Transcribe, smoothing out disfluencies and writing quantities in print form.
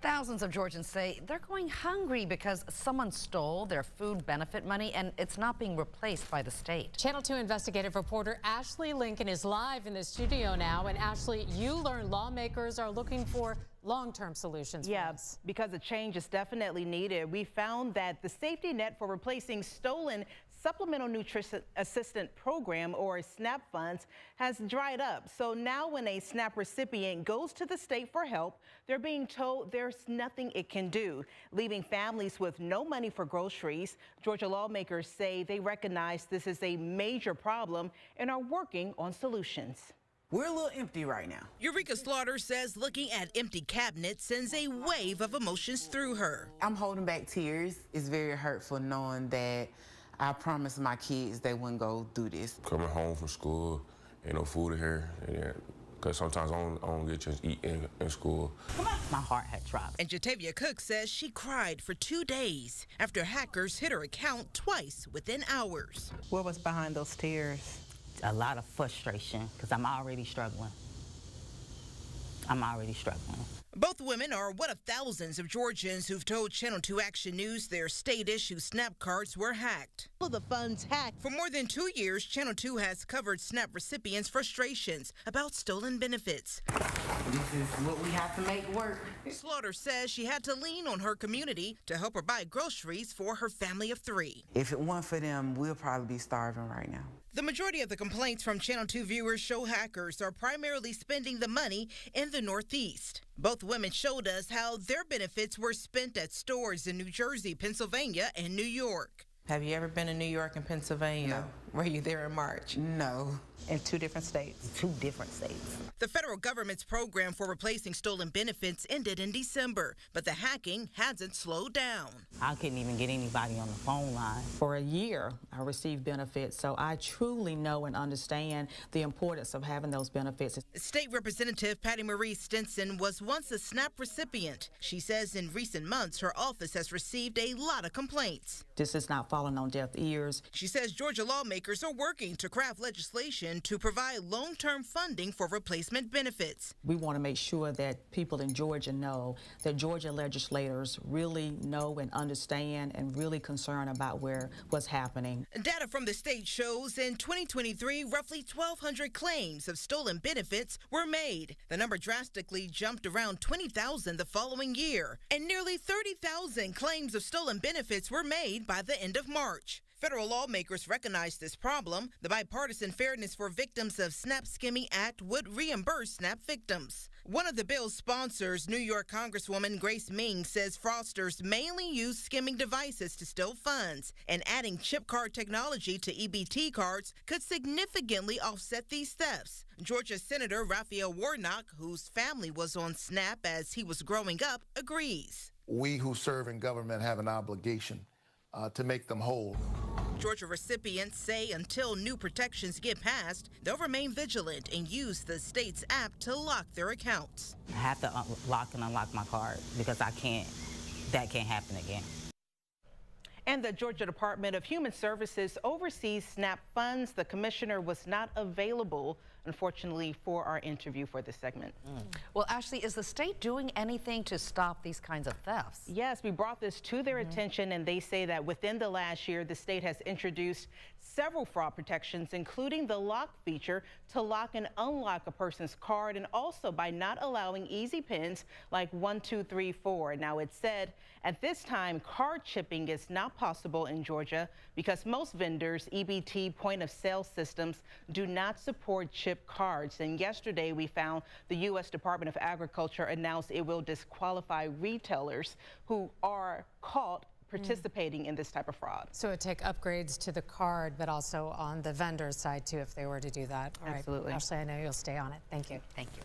Thousands of Georgians say they're going hungry because someone stole their food benefit money and it's not being replaced by the state. Channel 2 investigative reporter Ashley Lincoln is live in the studio now. And Ashley, you learned lawmakers are looking for long-term solutions. Yes, because a change is definitely needed. We found that the safety net for replacing stolen Supplemental Nutrition Assistance Program, or SNAP funds, has dried up. So now when a SNAP recipient goes to the state for help, they're being told there's nothing it can do, leaving families with no money for groceries. Georgia lawmakers say they recognize this is a major problem and are working on solutions. We're a little empty right now. Eureka Slaughter says looking at empty cabinets sends a wave of emotions through her. I'm holding back tears. It's very hurtful knowing that I promised my kids they wouldn't go through this. Coming home from school, ain't no food in here, because sometimes I don't get a chance to eat in school. My heart had dropped. And Jatavia Cook says she cried for 2 days after hackers hit her account twice within hours. What was behind those tears? A lot of frustration, because I'm already struggling. Both women are one of thousands of Georgians who've told Channel 2 Action News their state-issued SNAP cards were hacked. All of the funds hacked. For more than 2 years, Channel 2 has covered SNAP recipients' frustrations about stolen benefits. This is what we have to make work. Slaughter says she had to lean on her community to help her buy groceries for her family of 3. If it weren't for them, we'll probably be starving right now. The majority of the complaints from Channel 2 viewers show hackers are primarily spending the money in the Northeast. Both women showed us how their benefits were spent at stores in New Jersey, Pennsylvania, and New York. Have you ever been in New York and Pennsylvania? No. Were you there in March? No. In 2 different states. 2 different states. The federal government's program for replacing stolen benefits ended in December, but the hacking hasn't slowed down. I couldn't even get anybody on the phone line. For a year, I received benefits, so I truly know and understand the importance of having those benefits. State Representative Patty Marie Stinson was once a SNAP recipient. She says in recent months, her office has received a lot of complaints. This is not falling on deaf ears. She says Georgia lawmakers are working to craft legislation to provide long-term funding for replacement benefits. We want to make sure that people in Georgia know that Georgia legislators really know and understand and really concerned about what's happening. Data from the state shows in 2023, roughly 1,200 claims of stolen benefits were made. The number drastically jumped around 20,000 the following year, and nearly 30,000 claims of stolen benefits were made by the end of March. Federal lawmakers recognize this problem. The Bipartisan Fairness for Victims of SNAP Skimming Act would reimburse SNAP victims. One of the bill's sponsors, New York Congresswoman Grace Ming, says fraudsters mainly use skimming devices to steal funds, and adding chip card technology to EBT cards could significantly offset these thefts. Georgia Senator Raphael Warnock, whose family was on SNAP as he was growing up, agrees. We who serve in government have an obligation to make them whole. Georgia recipients say until new protections get passed, they'll remain vigilant and use the state's app to lock their accounts. I have to lock and unlock my card because that can't happen again. And the Georgia Department of Human Services oversees SNAP funds. The commissioner was not available, unfortunately, for our interview for this segment. Well, Ashley, is the state doing anything to stop these kinds of thefts? Yes, we brought this to their attention, and they say that within the last year, the state has introduced several fraud protections, including the lock feature to lock and unlock a person's card, and also by not allowing easy pins like 1, 2, 3, 4. Now, it said at this time, card chipping is not possible in Georgia because most vendors' EBT point of sale systems do not support chip cards. And yesterday we found the U.S. Department of Agriculture announced it will disqualify retailers who are caught participating in this type of fraud. So it would take upgrades to the card, but also on the vendor's side too if they were to do that. All Absolutely. Right. Ashley, I know you'll stay on it. Thank you. Thank you.